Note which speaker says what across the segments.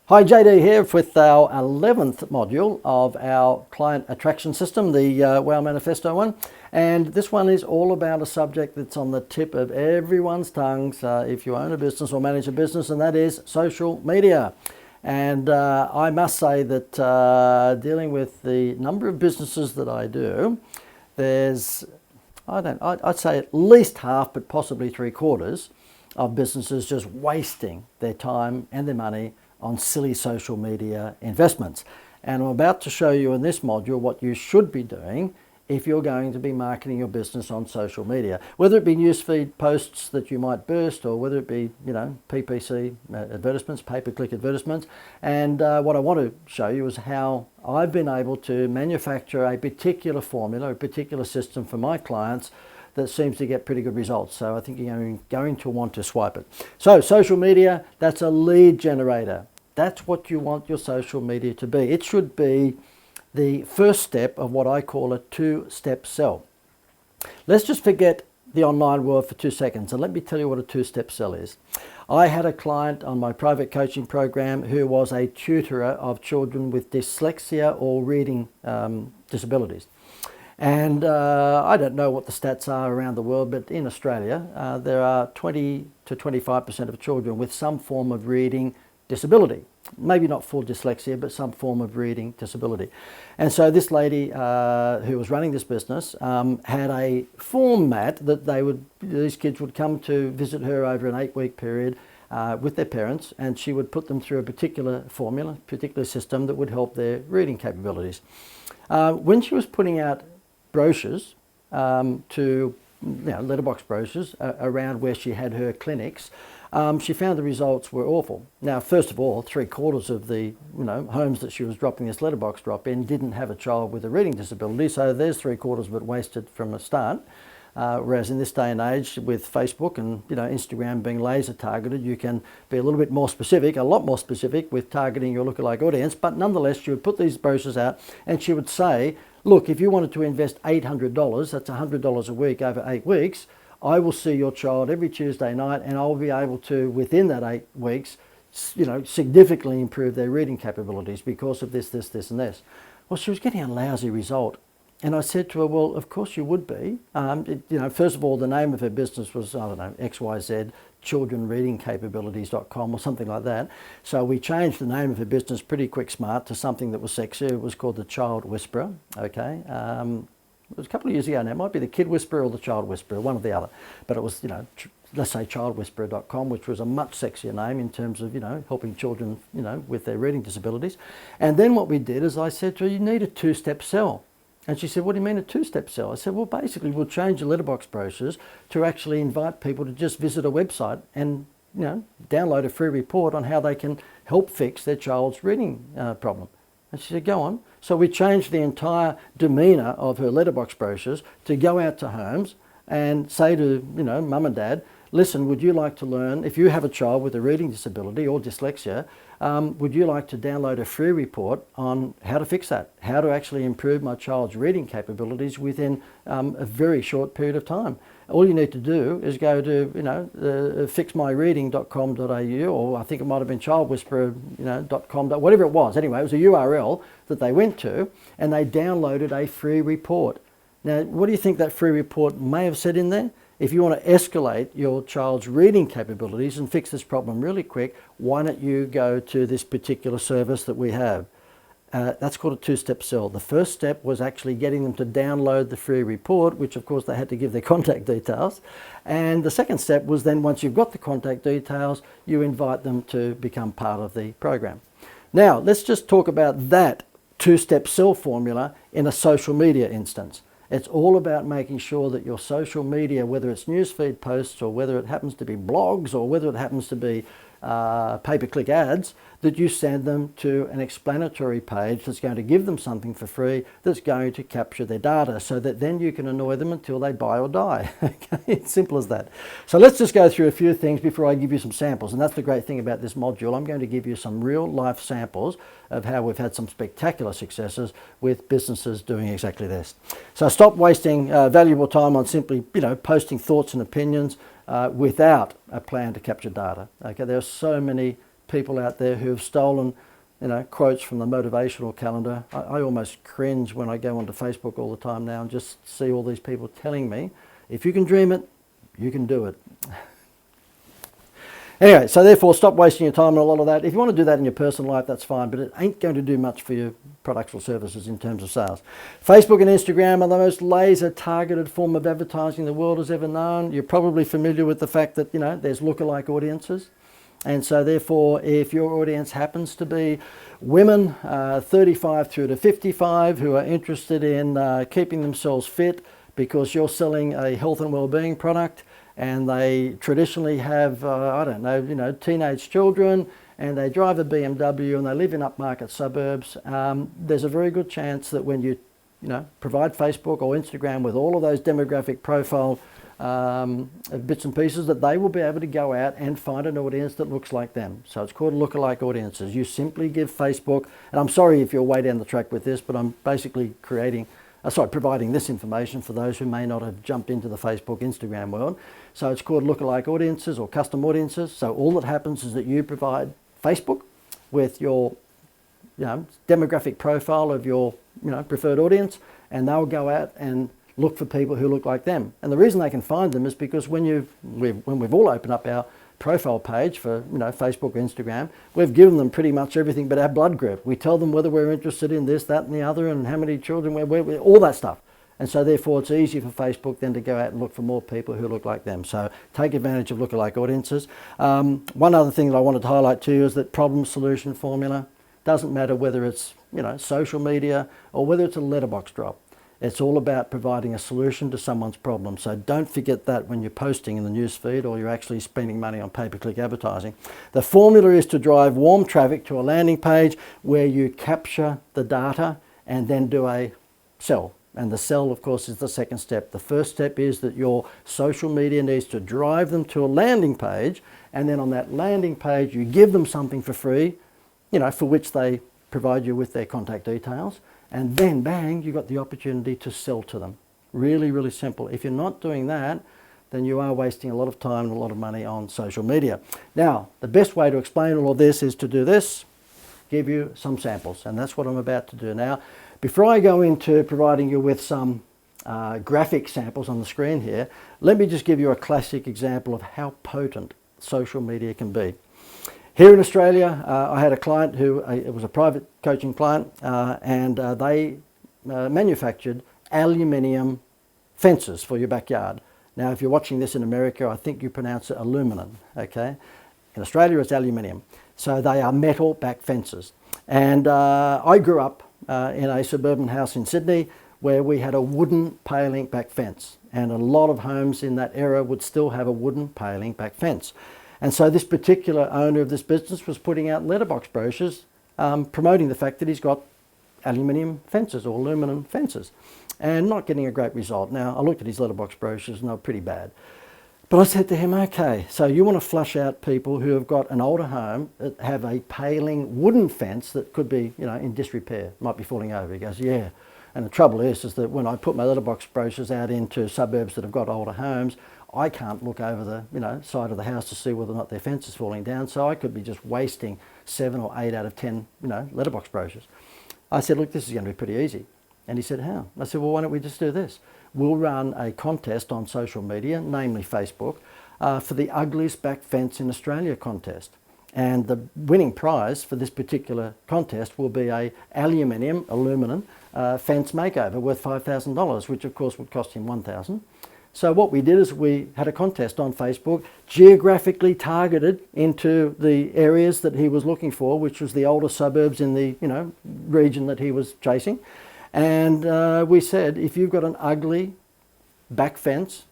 Speaker 1: Hi, JD here with our 11th module of our client attraction system, the WOW Manifesto one. And this one is all about a subject that's on the tip of everyone's tongues if you own a business or manage a business, and that is social media. And I must say that dealing with the number of businesses that I do, there's, I'd say at least half, but possibly 3/4 of businesses just wasting their time and their money on silly social media investments. And I'm about to show you in this module what you should be doing if you're going to be marketing your business on social media, whether it be newsfeed posts that you might burst, or whether it be, PPC advertisements, pay-per-click advertisements. And what I want to show you is how I've been able to manufacture a particular formula, a particular system for my clients that seems to get pretty good results. So I think you're going to want to swipe it. So social media, that's a lead generator. That's what you want your social media to be. It should be the first step of what I call a two-step sell. Let's just forget the online world for 2 seconds and let me tell you what a two-step sell is. I had a client on my private coaching program who was a tutorer of children with dyslexia or reading disabilities. And I don't know what the stats are around the world, but in Australia, there are 20 to 25% of children with some form of reading disability. Maybe not full dyslexia, but some form of reading disability. And so this lady who was running this business had a format that these kids would come to visit her over an 8-week period with their parents, and she would put them through a particular formula, particular system that would help their reading capabilities. When she was putting out brochures letterbox brochures around where she had her clinics, she found the results were awful. Now, first of all, 3/4 of the homes that she was dropping this letterbox drop in didn't have a child with a reading disability, so there's 3/4 of it wasted from the start. Whereas in this day and age, with Facebook and Instagram being laser targeted, you can be a little bit more specific, a lot more specific with targeting your lookalike audience. But nonetheless, she would put these brochures out and she would say, look, if you wanted to invest $800, that's $100 a week over 8 weeks, I will see your child every Tuesday night, and I'll be able to, within that 8 weeks, significantly improve their reading capabilities because of this, this, and this. Well, she was getting a lousy result. And I said to her, well, of course you would be. First of all, the name of her business was, XYZ, childrenreadingcapabilities.com or something like that. So we changed the name of her business pretty quick smart to something that was sexy. It was called the Child Whisperer, okay? It was a couple of years ago now. It might be the Kid Whisperer or the Child Whisperer, one or the other. But it was, let's say childwhisperer.com, which was a much sexier name in terms of, helping children, with their reading disabilities. And then what we did is I said to her, you need a two-step sell. And she said, what do you mean a two-step sell? I said, well, basically, we'll change the letterbox brochures to actually invite people to just visit a website and, download a free report on how they can help fix their child's reading problem. And she said, go on. So we changed the entire demeanour of her letterbox brochures to go out to homes and say to, mum and dad, listen, would you like to learn, if you have a child with a reading disability or dyslexia, would you like to download a free report on how to fix that, how to actually improve my child's reading capabilities within a very short period of time? All you need to do is go to, fixmyreading.com.au, or I think it might have been childwhisperer.com, whatever it was. Anyway, it was a URL that they went to, and they downloaded a free report. Now, what do you think that free report may have said in there? If you want to escalate your child's reading capabilities and fix this problem really quick, why don't you go to this particular service that we have? That's called a two-step sell. The first step was actually getting them to download the free report, which of course they had to give their contact details. And the second step was then, once you've got the contact details, you invite them to become part of the program. Now, let's just talk about that two-step sell formula in a social media instance. It's all about making sure that your social media, whether it's newsfeed posts or whether it happens to be blogs or whether it happens to be pay-per-click ads, that you send them to an explanatory page that's going to give them something for free that's going to capture their data, so that then you can annoy them until they buy or die. Okay, it's simple as that. So let's just go through a few things before I give you some samples. And that's the great thing about this module. I'm going to give you some real life samples of how we've had some spectacular successes with businesses doing exactly this. So stop wasting valuable time on simply posting thoughts and opinions without a plan to capture data. Okay, there are so many people out there who have stolen, quotes from the motivational calendar. I almost cringe when I go onto Facebook all the time now and just see all these people telling me, if you can dream it, you can do it. Anyway, so therefore stop wasting your time on a lot of that. If you want to do that in your personal life, that's fine, but it ain't going to do much for your products or services in terms of sales. Facebook and Instagram are the most laser targeted form of advertising the world has ever known. You're probably familiar with the fact that, there's lookalike audiences. And so therefore, if your audience happens to be women 35 through to 55 who are interested in keeping themselves fit because you're selling a health and well-being product, and they traditionally have, teenage children, and they drive a BMW and they live in upmarket suburbs, there's a very good chance that when you, provide Facebook or Instagram with all of those demographic profile bits and pieces, that they will be able to go out and find an audience that looks like them. So it's called lookalike audiences. You simply give Facebook, and I'm sorry if you're way down the track with this, but I'm basically providing this information for those who may not have jumped into the Facebook, Instagram world. So it's called lookalike audiences or custom audiences. So all that happens is that you provide Facebook with your demographic profile of your preferred audience, and they'll go out and look for people who look like them. And the reason they can find them is because when we've all opened up our profile page for Facebook or Instagram, we've given them pretty much everything but our blood group. We tell them whether we're interested in this, that and the other, and how many children we're all that stuff. And so therefore it's easy for Facebook then to go out and look for more people who look like them. So take advantage of lookalike audiences. One other thing that I wanted to highlight to you is that problem solution formula. Doesn't matter whether it's social media or whether it's a letterbox drop. It's all about providing a solution to someone's problem. So don't forget that when you're posting in the newsfeed or you're actually spending money on pay-per-click advertising. The formula is to drive warm traffic to a landing page where you capture the data and then do a sell. And the sell, of course, is the second step. The first step is that your social media needs to drive them to a landing page, and then on that landing page you give them something for free, for which they provide you with their contact details. And then, bang, you've got the opportunity to sell to them. Really, really simple. If you're not doing that, then you are wasting a lot of time and a lot of money on social media. Now, the best way to explain all of this is to do this, give you some samples. And that's what I'm about to do now. Before I go into providing you with some graphic samples on the screen here, let me just give you a classic example of how potent social media can be. Here in Australia, I had a client who, it was a private coaching client, and they manufactured aluminium fences for your backyard. Now, if you're watching this in America, I think you pronounce it aluminum, okay? In Australia, it's aluminium. So they are metal back fences. And I grew up in a suburban house in Sydney where we had a wooden paling back fence. And a lot of homes in that era would still have a wooden paling back fence. And so this particular owner of this business was putting out letterbox brochures promoting the fact that he's got aluminium fences or aluminum fences and not getting a great result. Now, I looked at his letterbox brochures and they were pretty bad. But I said to him, okay, so you want to flush out people who have got an older home that have a paling wooden fence that could be, in disrepair, might be falling over. He goes, yeah. And the trouble is that when I put my letterbox brochures out into suburbs that have got older homes, I can't look over the side of the house to see whether or not their fence is falling down, so I could be just wasting 7 or 8 out of 10 letterbox brochures. I said, look, this is going to be pretty easy. And he said, how? I said, well, why don't we just do this? We'll run a contest on social media, namely Facebook, for the ugliest back fence in Australia contest. And the winning prize for this particular contest will be a aluminum fence makeover worth $5,000, which of course would cost him $1,000. So what we did is we had a contest on Facebook, geographically targeted into the areas that he was looking for, which was the older suburbs in the region that he was chasing. And we said, if you've got an ugly back fence,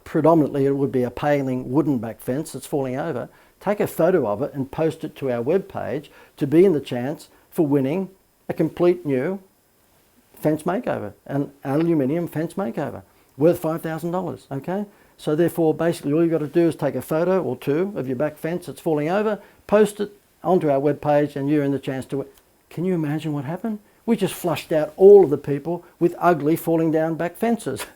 Speaker 1: predominantly it would be a paling wooden back fence that's falling over, take a photo of it and post it to our webpage to be in the chance for winning a complete new fence makeover, an aluminium fence makeover, worth $5,000, okay? So therefore, basically all you've got to do is take a photo or two of your back fence that's falling over, post it onto our webpage, and you're in the chance to win. Can you imagine what happened? We just flushed out all of the people with ugly falling down back fences.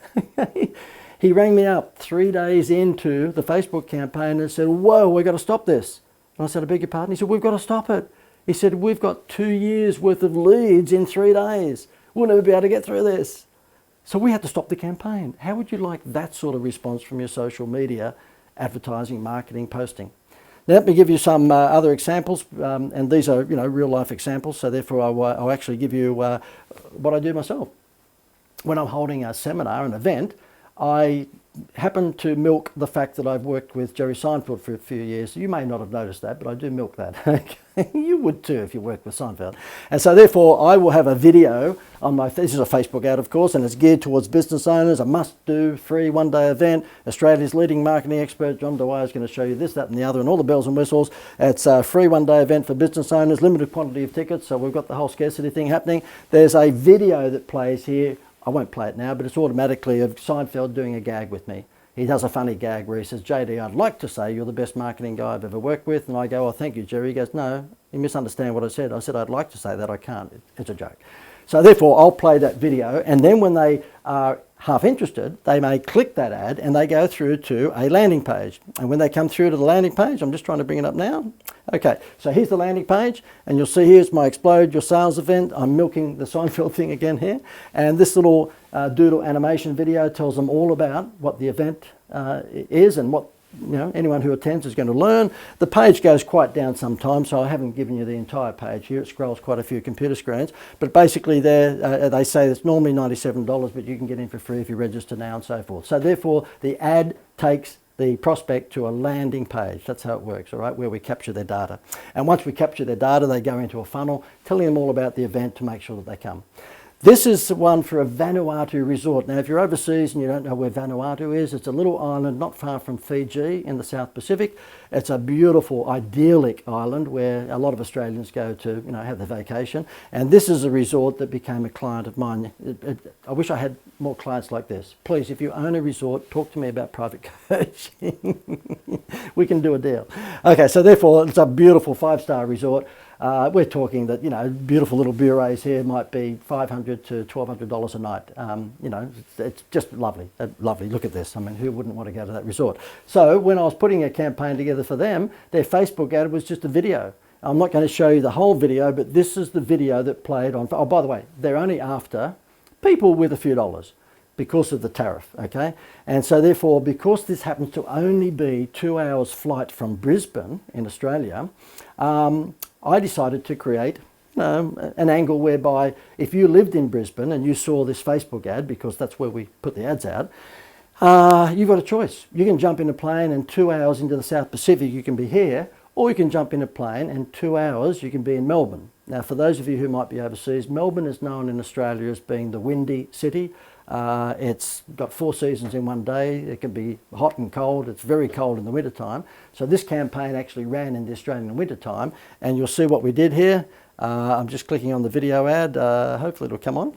Speaker 1: He rang me up 3 days into the Facebook campaign and said, whoa, we've got to stop this. And I said, I beg your pardon? He said, we've got to stop it. He said, we've got 2 years worth of leads in 3 days. We'll never be able to get through this. So we had to stop the campaign. How would you like that sort of response from your social media, advertising, marketing, posting? Now, let me give you some other examples, and these are real life examples, so therefore I'll actually give you what I do myself. When I'm holding a seminar, an event, I happen to milk the fact that I've worked with Jerry Seinfeld for a few years. You may not have noticed that, but I do milk that. You would too if you work with Seinfeld. And so therefore I will have a video on this is a Facebook ad of course, and it's geared towards business owners, a must-do free one-day event. Australia's leading marketing expert John Dwyer is going to show you this, that and the other and all the bells and whistles. It's a free one-day event for business owners, limited quantity of tickets, so we've got the whole scarcity thing happening. There's a video that plays here. I won't play it now, but it's automatically of Seinfeld doing a gag with me. He does a funny gag where he says, JD, I'd like to say you're the best marketing guy I've ever worked with. And I go, oh, thank you, Jerry. He goes, no, you misunderstand what I said. I said, I'd like to say that. I can't. It's a joke. So therefore, I'll play that video. And then when they are half interested, they may click that ad and they go through to a landing page. And when they come through to the landing page, I'm just trying to bring it up now. Okay, so here's the landing page, and you'll see here's my Explode Your Sales event. I'm milking the Seinfeld thing again here. And this little doodle animation video tells them all about what the event is and what anyone who attends is going to learn. The page goes quite down sometimes, so I haven't given you the entire page here. It scrolls quite a few computer screens. But basically they say it's normally $97, but you can get in for free if you register now and so forth. So therefore, the ad takes the prospect to a landing page. That's how it works, all right, where we capture their data. And once we capture their data, they go into a funnel, telling them all about the event to make sure that they come. This is one for a Vanuatu resort. Now, if you're overseas and you don't know where Vanuatu is, it's a little island not far from Fiji in the South Pacific. It's a beautiful, idyllic island where a lot of Australians go to, have their vacation. And this is a resort that became a client of mine. I wish I had more clients like this. Please, if you own a resort, talk to me about private coaching. We can do a deal. Okay, so therefore, it's a beautiful 5-star resort. We're talking that, beautiful little bures here might be $500 to $1,200 a night. It's just lovely, lovely. Look at this. I mean, who wouldn't want to go to that resort? So when I was putting a campaign together for them, their Facebook ad was just a video. I'm not going to show you the whole video, but this is the video that played on. Oh, by the way, they're only after people with a few dollars because of the tariff, okay? And so therefore, because this happens to only be 2 hours flight from Brisbane in Australia, I decided to create an angle whereby if you lived in Brisbane and you saw this Facebook ad, because that's where we put the ads out, you've got a choice. You can jump in a plane and 2 hours into the South Pacific you can be here, or you can jump in a plane and 2 hours you can be in Melbourne. Now, for those of you who might be overseas, Melbourne is known in Australia as being the windy city. It's got 4 seasons in one day. It can be hot and cold. It's very cold in the winter time. So this campaign actually ran in the Australian winter time, and you'll see what we did here. I'm just clicking on the video ad. Hopefully it'll come on.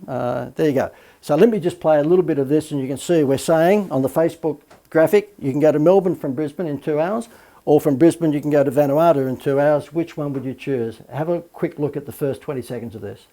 Speaker 1: There you go. So let me just play a little bit of this, and you can see we're saying on the Facebook graphic, you can go to Melbourne from Brisbane in 2 hours, or from Brisbane you can go to Vanuatu in 2 hours. Which one would you choose? Have a quick look at the first 20 seconds of this.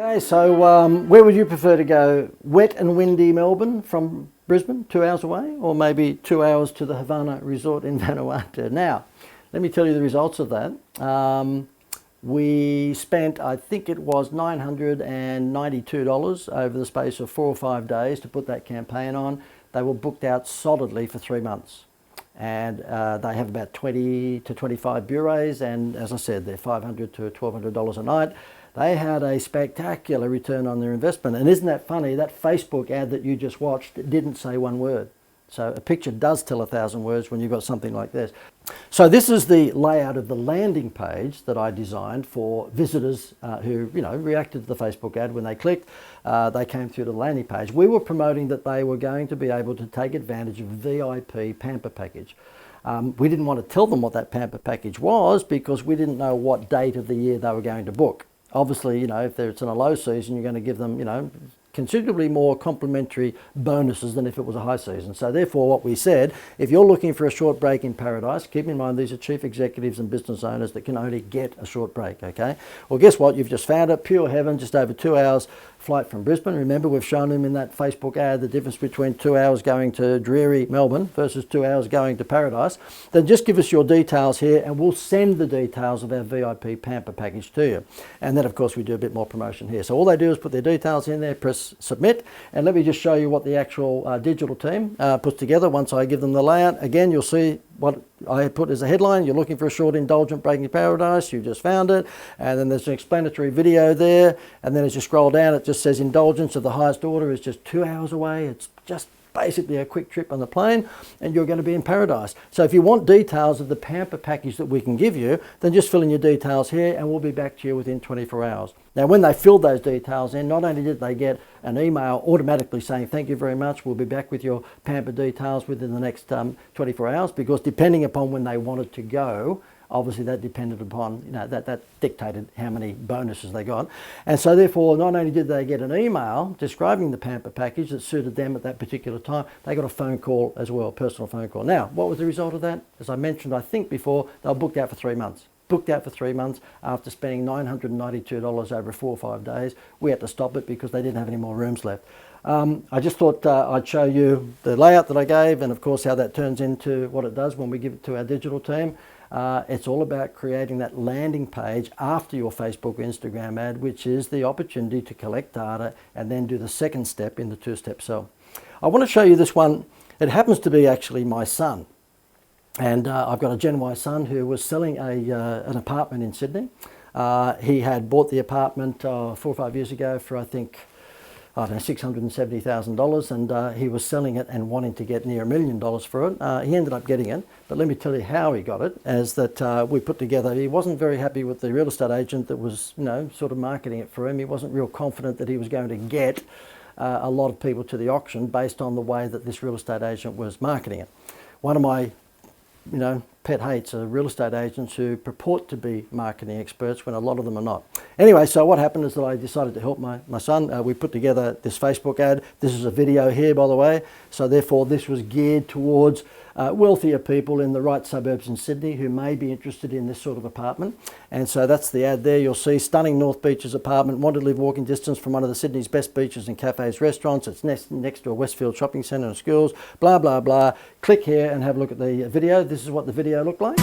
Speaker 1: Okay, so where would you prefer to go? Wet and windy Melbourne from Brisbane, 2 hours away, or maybe 2 hours to the Havana Resort in Vanuatu? Now, let me tell you the results of that. We spent, I think it was $992 over the space of 4 or 5 days to put that campaign on. They were booked out solidly for 3 months. And they have about 20 to 25 bures, and as I said, they're $500 to $1,200 a night. they had a spectacular return on their investment. And isn't that funny? That Facebook ad that you just watched didn't say one word. So a picture does tell 1,000 words when you've got something like this. So this is the layout of the landing page that I designed for visitors who reacted to the Facebook ad. When they clicked, they came through to the landing page. We were promoting that they were going to be able to take advantage of VIP Pamper Package. We didn't want to tell them what that Pamper Package was because we didn't know what date of the year they were going to book. Obviously, if it's in a low season, you're going to give them, considerably more complimentary bonuses than if it was a high season. So therefore what we said, if you're looking for a short break in paradise, keep in mind these are chief executives and business owners that can only get a short break, okay? Well, guess what? You've just found it, pure heaven, just over 2 hours flight from Brisbane. Remember, we've shown them in that Facebook ad the difference between 2 hours going to dreary Melbourne versus 2 hours going to paradise. Then just give us your details here and we'll send the details of our VIP Pamper Package to you. And then, of course, we do a bit more promotion here. So all they do is put their details in there, press submit, and let me just show you what the actual digital team puts together once I give them the layout. Again, you'll see what I put as a headline. You're looking for a short indulgent break in paradise. You just found it. And then there's an explanatory video there. And then as you scroll down, it just says indulgence of the highest order is just 2 hours away. It's just basically a quick trip on the plane and you're going to be in paradise. So if you want details of the Pamper Package that we can give you, then just fill in your details here and we'll be back to you within 24 hours. Now, when they filled those details in, not only did they get an email automatically saying, thank you very much, we'll be back with your Pamper details within the next 24 hours, because depending upon when they wanted to go, obviously that depended upon, that dictated how many bonuses they got. And so therefore, not only did they get an email describing the Pamper Package that suited them at that particular time, they got a phone call as well, a personal phone call. Now, what was the result of that? As I mentioned, I think before, they were booked out for 3 months. Booked out for 3 months after spending $992 over 4 or 5 days. We had to stop it because they didn't have any more rooms left. I just thought I'd show you the layout that I gave and of course how that turns into what it does when we give it to our digital team. It's all about creating that landing page after your Facebook or Instagram ad, which is the opportunity to collect data and then do the second step in the two-step sell. I want to show you this one. It happens to be actually my son. And I've got a Gen Y son who was selling an apartment in Sydney. He had bought the apartment 4 or 5 years ago for, I think, $670,000, and he was selling it and wanting to get near $1 million for it. He ended up getting it, but let me tell you how he got it, as that we put together, he wasn't very happy with the real estate agent that was, sort of marketing it for him. He wasn't real confident that he was going to get a lot of people to the auction based on the way that this real estate agent was marketing it. One of my pet hates are real estate agents who purport to be marketing experts when a lot of them are not. Anyway, so what happened is that I decided to help my son. We put together this Facebook ad. This is a video here, by the way. So therefore, this was geared towards wealthier people in the right suburbs in Sydney who may be interested in this sort of apartment. And so that's the ad there. You'll see stunning North Beaches apartment, want to live walking distance from one of the Sydney's best beaches and cafes, restaurants. It's next to a Westfield shopping centre and schools, blah, blah, blah. Click here and have a look at the video. This is what the video looked like.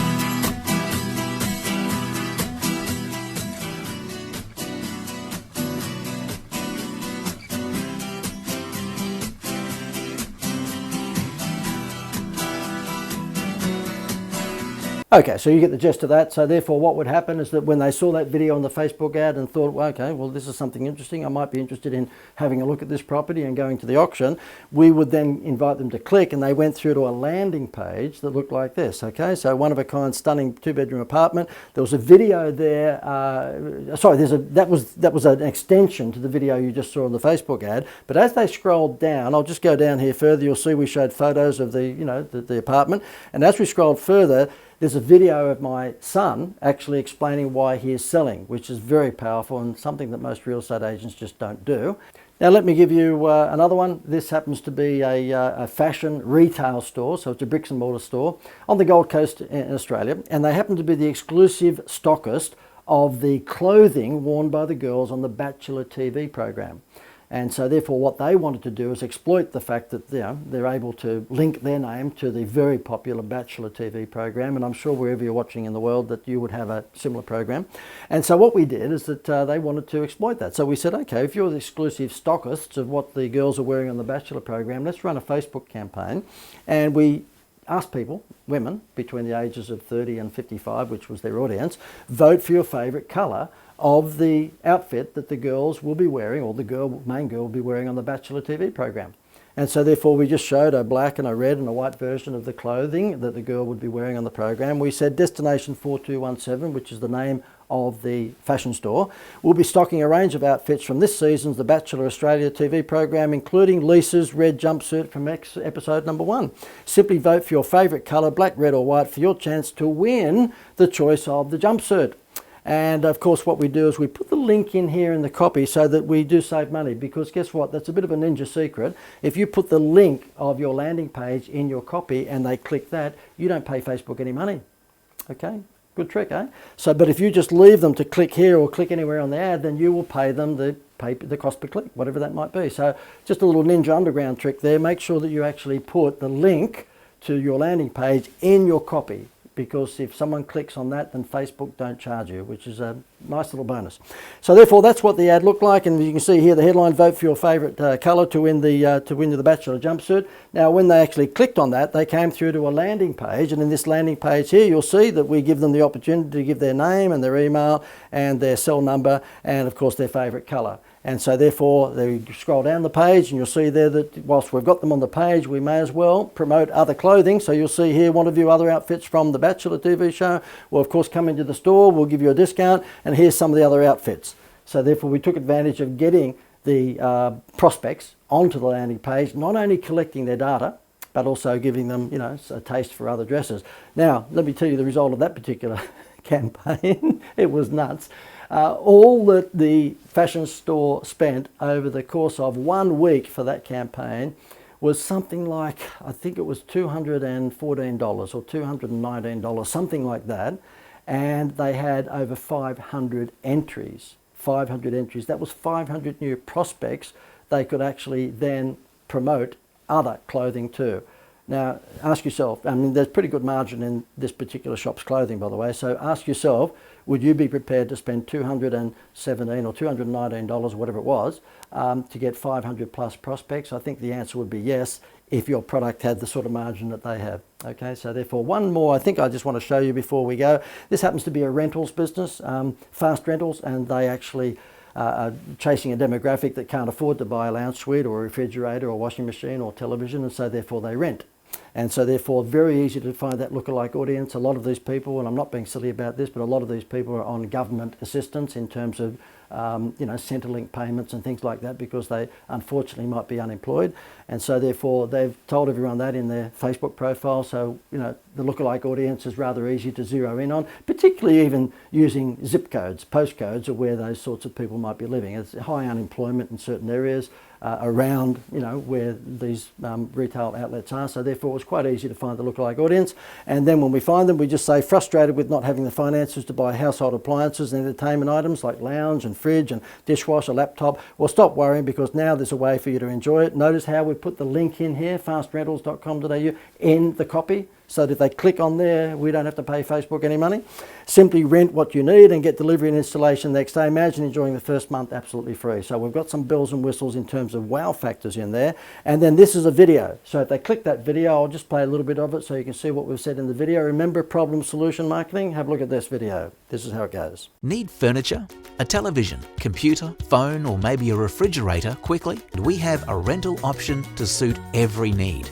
Speaker 1: Okay, so you get the gist of that. So therefore what would happen is that when they saw that video on the Facebook ad and thought, well, okay, well, this is something interesting, I might be interested in having a look at this property and going to the auction, we would then invite them to click, and they went through to a landing page that looked like this. Okay, so one of a kind, stunning 2-bedroom apartment. There was a video there, that was an extension to the video you just saw on the Facebook ad. But as they scrolled down, I'll just go down here further, you'll see we showed photos of the apartment. And as we scrolled further, there's a video of my son actually explaining why he is selling, which is very powerful and something that most real estate agents just don't do. Now let me give you another one. This happens to be a fashion retail store, so it's a bricks and mortar store on the Gold Coast in Australia, and they happen to be the exclusive stockist of the clothing worn by the girls on the Bachelor TV program. And so therefore what they wanted to do is exploit the fact that they're able to link their name to the very popular Bachelor TV program, and I'm sure wherever you're watching in the world that you would have a similar program. And so what we did is that they wanted to exploit that. So we said, okay, if you're the exclusive stockists of what the girls are wearing on the Bachelor program, let's run a Facebook campaign. And we asked people, women, between the ages of 30 and 55, which was their audience, vote for your favourite colour of the outfit that the girls will be wearing, or the main girl will be wearing on the Bachelor TV program. And so therefore we just showed a black and a red and a white version of the clothing that the girl would be wearing on the program. We said Destination 4217, which is the name of the fashion store, will be stocking a range of outfits from this season's The Bachelor Australia TV program, including Lisa's red jumpsuit from episode number 1. Simply vote for your favourite colour, black, red or white, for your chance to win the choice of the jumpsuit. And of course what we do is we put the link in here in the copy so that we do save money, because guess what, that's a bit of a ninja secret. If you put the link of your landing page in your copy and they click that, you don't pay Facebook any money. Okay, good trick, eh? So, but if you just leave them to click here or click anywhere on the ad, then you will pay them the cost per click, whatever that might be. So just a little ninja underground trick there. Make sure that you actually put the link to your landing page in your copy, because if someone clicks on that, then Facebook don't charge you, which is a nice little bonus. So therefore, that's what the ad looked like, and you can see here the headline: vote for your favourite colour to win the Bachelor jumpsuit. Now, when they actually clicked on that, they came through to a landing page, and in this landing page here, you'll see that we give them the opportunity to give their name and their email and their cell number, and of course their favourite colour. And so therefore, they scroll down the page and you'll see there that whilst we've got them on the page, we may as well promote other clothing. So you'll see here, want to view other outfits from the Bachelor TV show? Well, of course, come into the store, we'll give you a discount, and here's some of the other outfits. So therefore, we took advantage of getting the prospects onto the landing page, not only collecting their data, but also giving them, you know, a taste for other dresses. Now, let me tell you the result of that particular campaign. It was nuts. All that the fashion store spent over the course of 1 week for that campaign was something like, I think it was $214 or $219, something like that. And they had over 500 entries. 500 entries. That was 500 new prospects they could actually then promote other clothing to. Now, ask yourself, I mean, there's pretty good margin in this particular shop's clothing, by the way, so ask yourself, would you be prepared to spend $217 or $219, whatever it was, to get 500 plus prospects? I think the answer would be yes, if your product had the sort of margin that they have. Okay, so therefore one more I think I just want to show you before we go. This happens to be a rentals business, Fast Rentals, and they actually are chasing a demographic that can't afford to buy a lounge suite or a refrigerator or washing machine or television, and so therefore they rent. And so therefore very easy to find that lookalike audience. A lot of these people, and I'm not being silly about this, but a lot of these people are on government assistance in terms of Centrelink payments and things like that, because they unfortunately might be unemployed. And so therefore they've told everyone that in their Facebook profile. So, you know, the lookalike audience is rather easy to zero in on, particularly even using zip codes, postcodes of where those sorts of people might be living. It's high unemployment in certain areas around, you know, where these retail outlets are. So therefore it was quite easy to find the lookalike audience. And then when we find them, we just say, frustrated with not having the finances to buy household appliances and entertainment items like lounge and fridge and dishwasher, laptop. Well, stop worrying, because now there's a way for you to enjoy it. Notice how we put the link in here, fastrentals.com.au, in the copy, so that if they click on there, we don't have to pay Facebook any money. Simply rent what you need and get delivery and installation next day. Imagine enjoying the first month absolutely free. So we've got some bells and whistles in terms of wow factors in there. And then this is a video. So if they click that video, I'll just play a little bit of it so you can see what we've said in the video. Remember problem solution marketing? Have a look at this video. This is how it goes.
Speaker 2: Need furniture, a television, computer, phone, or maybe a refrigerator quickly? We have a rental option to suit every need.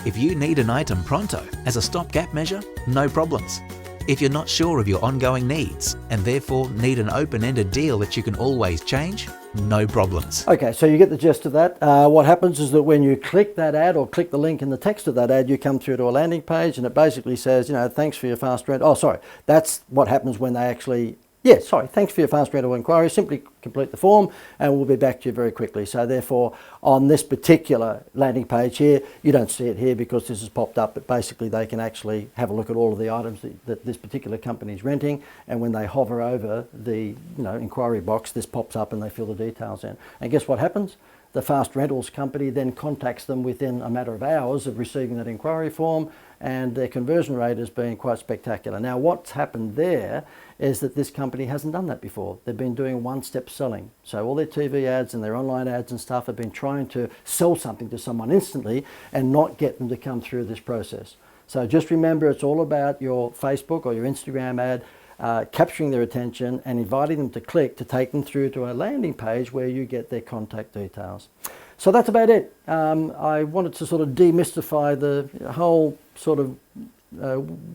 Speaker 2: If you need an item pronto as a stopgap measure, no problems. If you're not sure of your ongoing needs and therefore need an open-ended deal that you can always change, no problems. Okay, so you get the gist of that. What happens is that when you click that ad or click the link in the text of that ad, you come through to a landing page and it basically says, you know, thanks for your fast rent. Oh, sorry, that's what happens when they actually... Yeah, sorry, thanks for your fast rental inquiry. Simply complete the form and we'll be back to you very quickly. So therefore, on this particular landing page here, you don't see it here because this has popped up, but basically they can actually have a look at all of the items that this particular company is renting, and when they hover over the inquiry box, this pops up and they fill the details in. And guess what happens? The Fast Rentals company then contacts them within a matter of hours of receiving that inquiry form, and their conversion rate has been quite spectacular. Now, what's happened there is that this company hasn't done that before. They've been doing one-step selling. So all their TV ads and their online ads and stuff have been trying to sell something to someone instantly and not get them to come through this process.
Speaker 1: So just remember, it's all about your Facebook or your Instagram ad capturing their attention and inviting them to click to take them through to a landing page where you get their contact details. So that's about it. I wanted to sort of demystify the whole sort of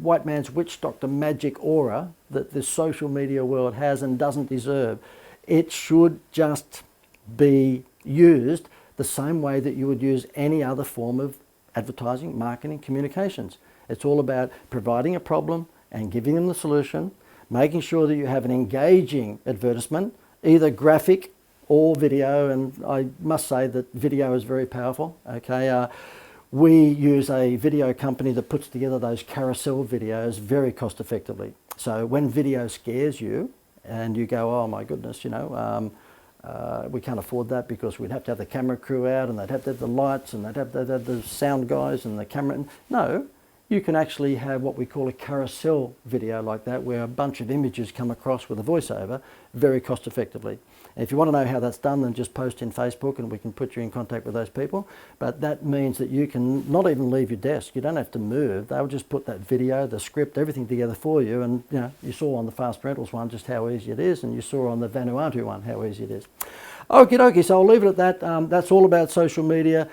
Speaker 1: white man's witch doctor magic aura that this social media world has and doesn't deserve. It should just be used the same way that you would use any other form of advertising, marketing, communications. It's all about providing a problem and giving them the solution, making sure that you have an engaging advertisement, either graphic or video, and I must say that video is very powerful. Okay, we use a video company that puts together those carousel videos very cost effectively. So when video scares you and you go, oh my goodness, you know, we can't afford that because we'd have to have the camera crew out and they'd have to have the lights and they'd have to have the sound guys and the camera. No, you can actually have what we call a carousel video like that, where a bunch of images come across with a voiceover very cost effectively. And if you want to know how that's done, then just post in Facebook and we can put you in contact with those people. But that means that you can not even leave your desk. You don't have to move. They'll just put that video, the script, everything together for you. And you know, you saw on the Fast Rentals one just how easy it is, and you saw on the Vanuatu one how easy it is. Okie dokie, so I'll leave it at that. That's all about social media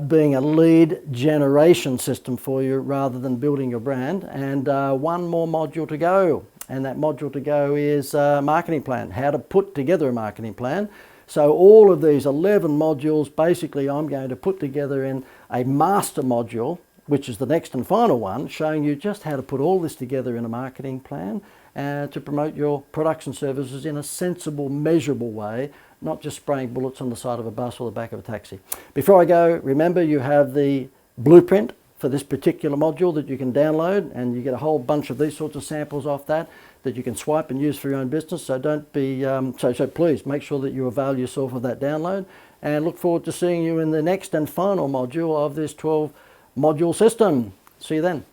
Speaker 1: being a lead generation system for you rather than building your brand. And one more module to go. And that module to go is marketing plan, how to put together a marketing plan. So all of these 11 modules, basically I'm going to put together in a master module, which is the next and final one, showing you just how to put all this together in a marketing plan and to promote your products and services in a sensible, measurable way, not just spraying bullets on the side of a bus or the back of a taxi. Before I go, remember you have the blueprint for this particular module that you can download, and you get a whole bunch of these sorts of samples off that you can swipe and use for your own business. So don't be so please make sure that you avail yourself of that download, and look forward to seeing you in the next and final module of this 12 module system. See you then.